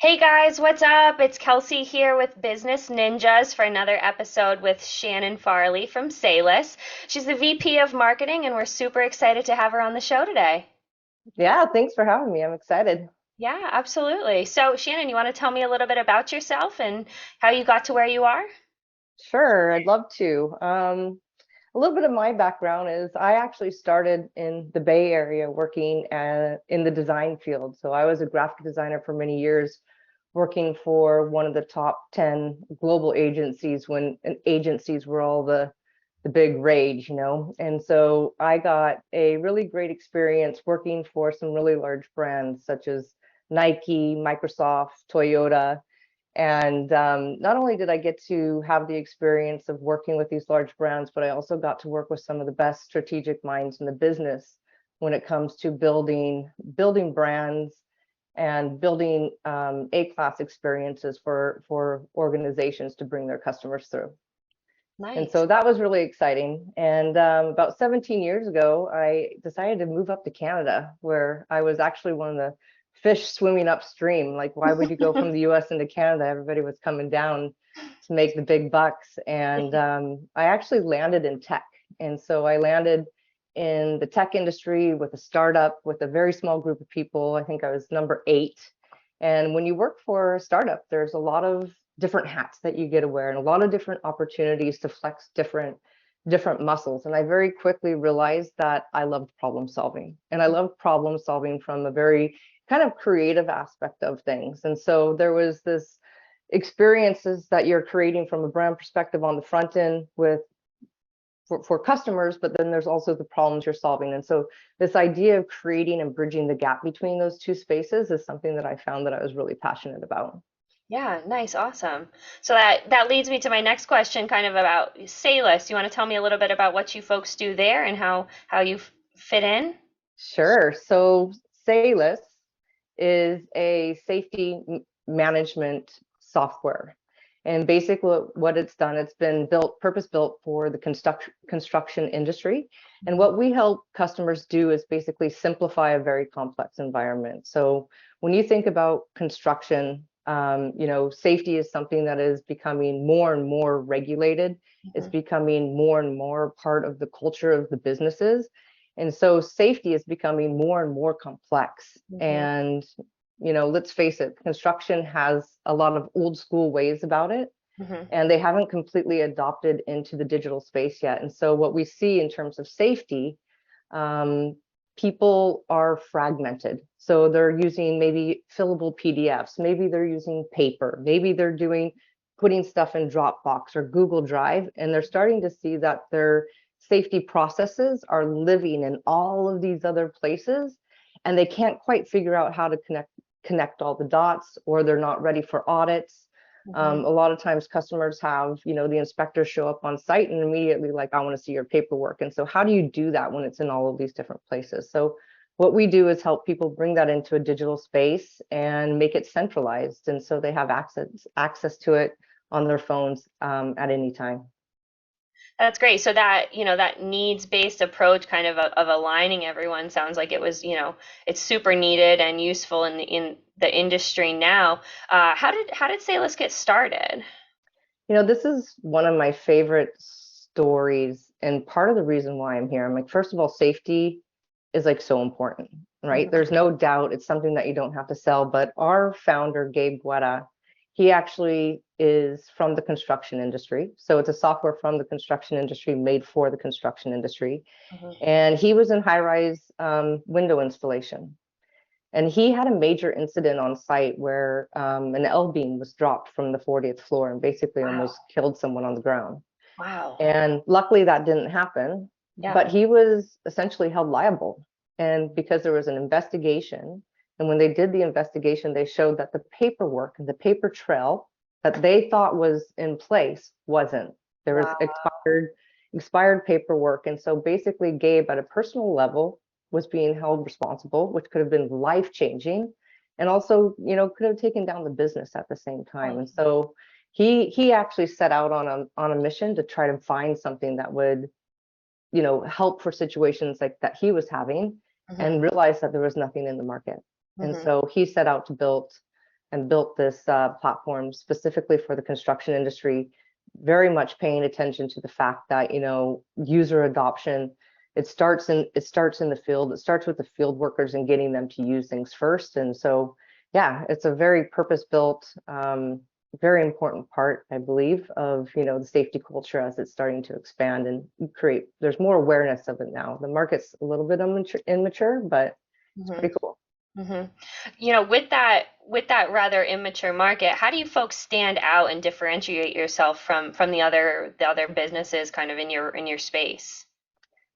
Hey guys, what's up? It's Kelsey here with Business Ninjas for another episode with Shannon Farley from Salus. She's the VP of Marketing, and we're super excited to have her on the show today. Yeah, thanks for having me. I'm excited. Yeah, absolutely. So, Shannon, you want to tell me a little bit about yourself and how you got to where you are? Sure, I'd love to. A little bit of my background is I actually started in the Bay Area working in the design field. So I was a graphic designer for many years, working for one of the top 10 global agencies when agencies were all the big rage. And so I got a really great experience working for some really large brands such as Nike, Microsoft, Toyota. And not only did I get to have the experience of working with these large brands, but I also got to work with some of the best strategic minds in the business when it comes to building brands and building A-class experiences for organizations to bring their customers through. And Nice. so that was really exciting. And about 17 years ago, I decided to move up to Canada, where I was actually one of the fish swimming upstream. Like, why would you go from the US into Canada? Everybody was coming down to make the big bucks. And I actually landed in tech. And so I landed in the tech industry with a startup with a very small group of people. I think I was number 8. And when you work for a startup, there's a lot of different hats that you get to wear and a lot of different opportunities to flex different muscles. And I very quickly realized that I loved problem solving, and I loved problem solving from a very kind of creative aspect of things. And so there was this experiences that you're creating from a brand perspective on the front end with for customers, but then there's also the problems you're solving. And so this idea of creating and bridging the gap between those two spaces is something that I found that I was really passionate about. Yeah, nice, awesome. So that leads me to my next question, kind of about Salus. You want to tell me a little bit about what you folks do there and how you fit in? Sure. So Salus is a safety management software. And basically what it's done, it's been purpose built for the construction industry. And what we help customers do is basically simplify a very complex environment. So when you think about construction, safety is something that is becoming more and more regulated. It's Mhm. becoming more and more part of the culture of the businesses. And so safety is becoming more and more complex. Mhm. And, let's face it, construction has a lot of old school ways about it, Mhm. and they haven't completely adopted into the digital space yet. And so what we see in terms of safety, um, people are fragmented. So they're using maybe fillable PDFs, maybe they're using paper, maybe they're putting stuff in Dropbox or Google Drive, and they're starting to see that their safety processes are living in all of these other places, and they can't quite figure out how to connect all the dots, or they're not ready for audits. Mhm. A lot of times customers have, the inspectors show up on site and immediately like, I want to see your paperwork. And so how do you do that when it's in all of these different places? So what we do is help people bring that into a digital space and make it centralized. And so they have access to it on their phones at any time. That's great. So that needs-based approach kind of aligning everyone sounds like it was, it's super needed and useful in the industry now. How did Salus get started? This is one of my favorite stories, and part of the reason why I'm here. I'm like, first of all, safety is like so important, right? Mhm. There's no doubt it's something that you don't have to sell. But our founder, Gabe Guetta, he actually is from the construction industry. So it's a software from the construction industry made for the construction industry. Mhm. And he was in high-rise window installation. And he had a major incident on site where an L-beam was dropped from the 40th floor and basically Wow. almost killed someone on the ground. Wow. And luckily that didn't happen, Yeah. but he was essentially held liable. And because there was an investigation, and when they did the investigation, they showed that the paperwork, the paper trail that they thought was in place wasn't. There was Wow. expired paperwork. And so basically Gabe at a personal level was being held responsible, which could have been life changing, and also, could have taken down the business at the same time. And so he actually set out on a mission to try to find something that would, help for situations like that he was having, Mhm. and realized that there was nothing in the market. And Mhm. so he set out to and built this platform specifically for the construction industry, very much paying attention to the fact that, user adoption, it starts in the field. It starts with the field workers and getting them to use things first. And so, yeah, it's a very purpose-built, very important part, I believe, of the safety culture as it's starting to expand and create. There's more awareness of it now. The market's a little bit immature, but it's Hmm. pretty cool. Hmm. With that rather immature market, how do you folks stand out and differentiate yourself from the other businesses kind of in your space?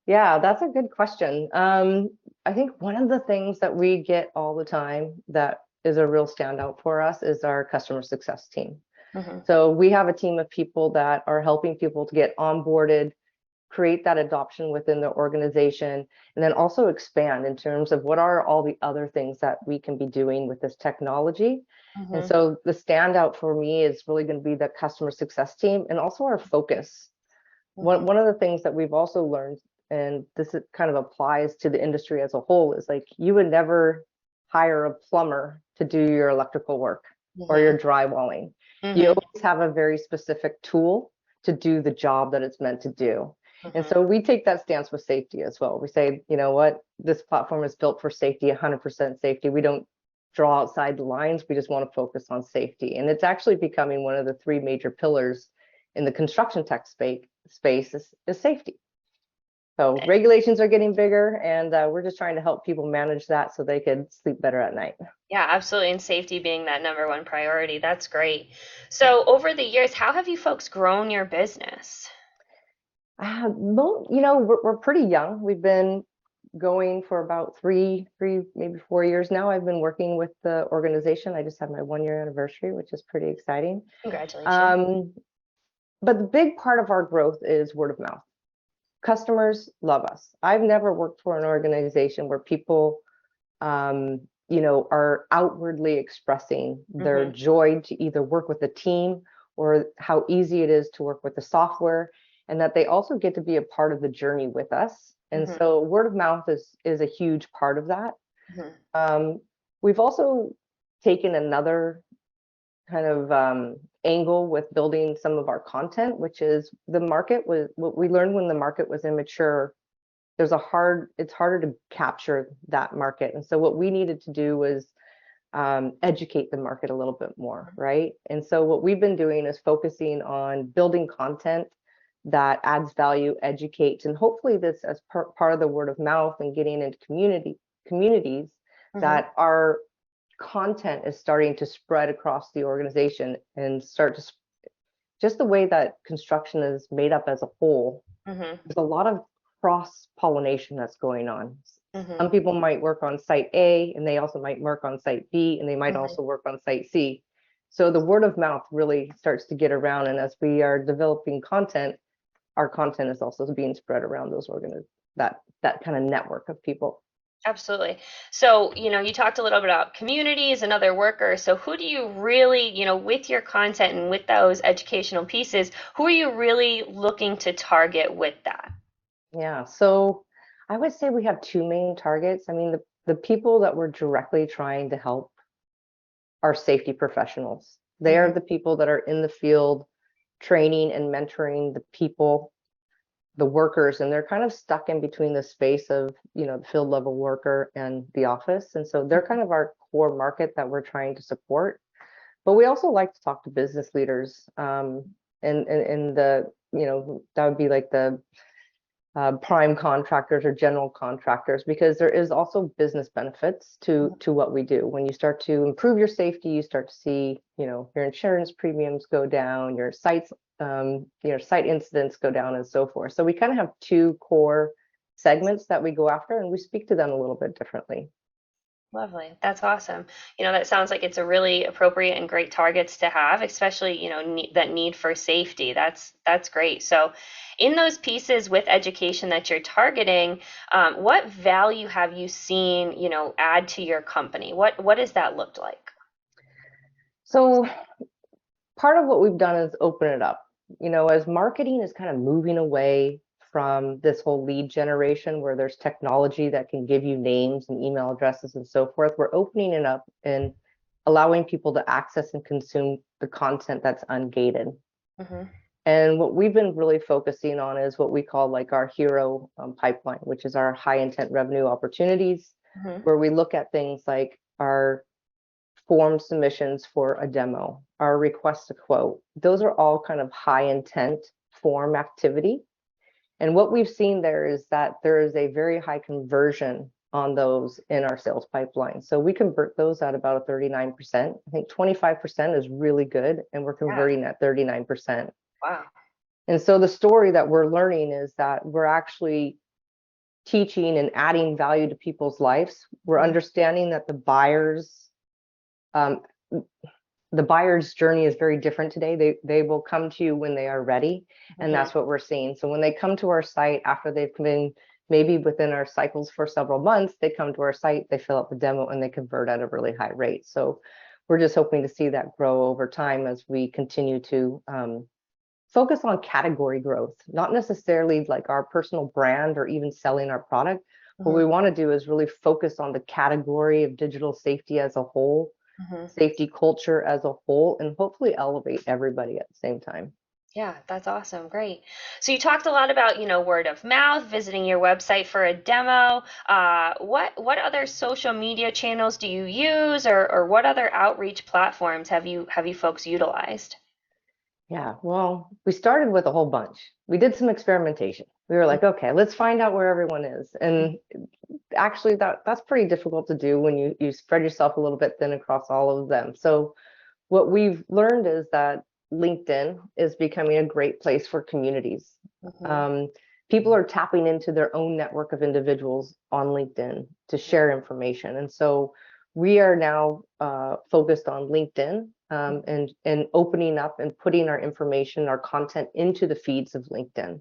Yeah, that's a good question. I think one of the things that we get all the time that is a real standout for us is our customer success team. Hmm. So we have a team of people that are helping people to get onboarded, create that adoption within the organization, and then also expand in terms of what are all the other things that we can be doing with this technology. And Hmm. so the standout for me is really going to be the customer success team and also our focus. Hmm. One of the things that we've also learned, and kind of applies to the industry as a whole, is like you would never hire a plumber to do your electrical work or Hmm. your drywalling. You Hmm. always have a very specific tool to do the job that it's meant to do. And Hmm. so we take that stance with safety as well. We say, you know what, this platform is built for safety, 100% safety. We don't draw outside the lines. We just want to focus on safety. And it's actually becoming one of the three major pillars in the construction tech space is safety. So regulations are getting bigger, and we're just trying to help people manage that so they could sleep better at night. Yeah, absolutely. And safety being that number one priority. That's great. So over the years, how have you folks grown your business? Well, we're pretty young. We've been going for about three, maybe 4 years now. I've been working with the organization. I just had my 1 year anniversary, which is pretty exciting. Congratulations. Um, but the big part of our growth is word of mouth. Customers love us. I've never worked for an organization where people are outwardly expressing their Hmm. joy to either work with a team or how easy it is to work with the software, and that they also get to be a part of the journey with us. And Hmm. so word of mouth is a huge part of that. Hmm. Um, we've also taken another kind of angle with building some of our content, which is the market was what we learned when the market was immature. It's harder to capture that market. And so what we needed to do was educate the market a little bit more, right? And so what we've been doing is focusing on building content that adds value, educates, and hopefully this as part of the word of mouth and getting into communities Hmm. that our content is starting to spread across the organization and start to just the way that construction is made up as a whole. Hmm. There's a lot of cross pollination that's going on. Hmm. Some people might work on site A and they also might work on site B and they might Hmm. also work on site C. So the word of mouth really starts to get around. And as we are developing content, our content is also being spread around that kind of network of people. Absolutely. So, you talked a little bit about communities and other workers. So, who do you really, with your content and with those educational pieces, who are you really looking to target with that? Yeah. So I would say we have two main targets. I mean, the people that we're directly trying to help are safety professionals. They are Hmm. the people that are in the field training and mentoring the people, the workers, and they're kind of stuck in between the space of, the field level worker and the office. And so they're kind of our core market that we're trying to support. But we also like to talk to business leaders, and that would be like the prime contractors or general contractors, because there is also business benefits to what we do. When you start to improve your safety, you start to see, your insurance premiums go down, your site incidents go down, and so forth. So we kind of have two core segments that we go after, and we speak to them a little bit differently. Lovely. That's awesome. That sounds like it's a really appropriate and great targets to have, especially, that need for safety. That's great. So, in those pieces with education that you're targeting, what value have you seen, add to your company? What does that look like? So part of what we've done is open it up. As marketing is kind of moving away from this whole lead generation where there's technology that can give you names and email addresses and so forth, we're opening it up and allowing people to access and consume the content that's ungated. Hmm. And what we've been really focusing on is what we call like our hero pipeline, which is our high intent revenue opportunities, Hmm. where we look at things like our form submissions for a demo, our request to quote. Those are all kind of high intent form activity. And what we've seen there is that there is a very high conversion on those in our sales pipeline. So we convert those at about a 39%. I think 25% is really good, and we're Yeah. converting at 39%. Wow. And so the story that we're learning is that we're actually teaching and adding value to people's lives. We're Hmm. understanding that um, the buyer's journey is very different today. They will come to you when they are ready, and Hmm. that's what we're seeing. So when they come to our site after they've been maybe within our cycles for several months, they come to our site, they fill out the demo, and they convert at a really high rate. So we're just hoping to see that grow over time as we continue to focus on category growth, not necessarily like our personal brand or even selling our product. What Hmm. we want to do is really focus on the category of digital safety as a whole, Hmm. safety culture as a whole, and hopefully elevate everybody at the same time. Yeah, that's awesome. Great. So you talked a lot about, word of mouth, visiting your website for a demo. What other social media channels do you use, or what other outreach platforms have you folks utilized? Yeah, well, we started with a whole bunch. We did some experimentation. We were like, okay, let's find out where everyone is. And actually that's pretty difficult to do when you spread yourself a little bit thin across all of them. So what we've learned is that LinkedIn is becoming a great place for communities. Mm-hmm. Um, People are tapping into their own network of individuals on LinkedIn to share information. And so we are now focused on LinkedIn, and opening up and putting our information, our content into the feeds of LinkedIn.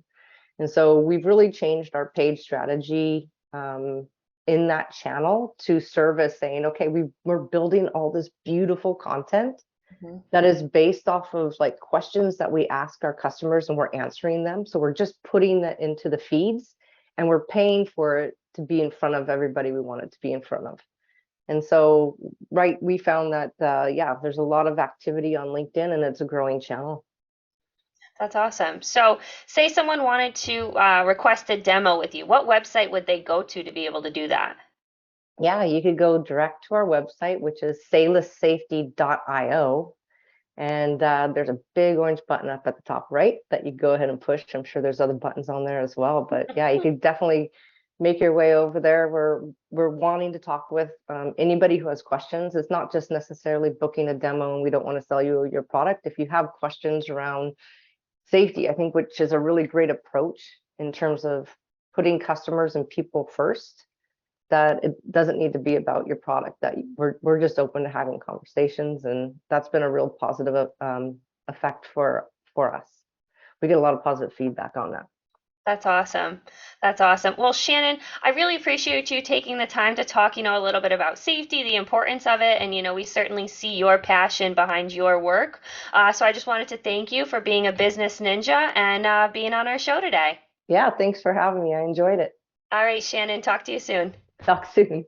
And so we've really changed our page strategy in that channel to serve as saying, okay, we're building all this beautiful content Mm-hmm. that is based off of like questions that we ask our customers, and we're answering them. So we're just putting that into the feeds, and we're paying for it to be in front of everybody we want it to be in front of. And so, right, we found that, yeah, there's a lot of activity on LinkedIn, and it's a growing channel. That's awesome. So, say someone wanted to request a demo with you. What website would they go to be able to do that? Yeah, you could go direct to our website, which is salussafety.io. And there's a big orange button up at the top right that you go ahead and push. I'm sure there's other buttons on there as well, but yeah, you could definitely make your way over there. We're wanting to talk with anybody who has questions. It's not just necessarily booking a demo, and we don't want to sell you your product. If you have questions around safety, I think, which is a really great approach in terms of putting customers and people first, that it doesn't need to be about your product, that we're just open to having conversations, and that's been a real positive effect for us. We get a lot of positive feedback on that. That's awesome. That's awesome. Well, Shannon, I really appreciate you taking the time to talk, a little bit about safety, the importance of it, and, we certainly see your passion behind your work. So I just wanted to thank you for being a business ninja and being on our show today. Yeah, thanks for having me. I enjoyed it. All right, Shannon, talk to you soon. Talk soon.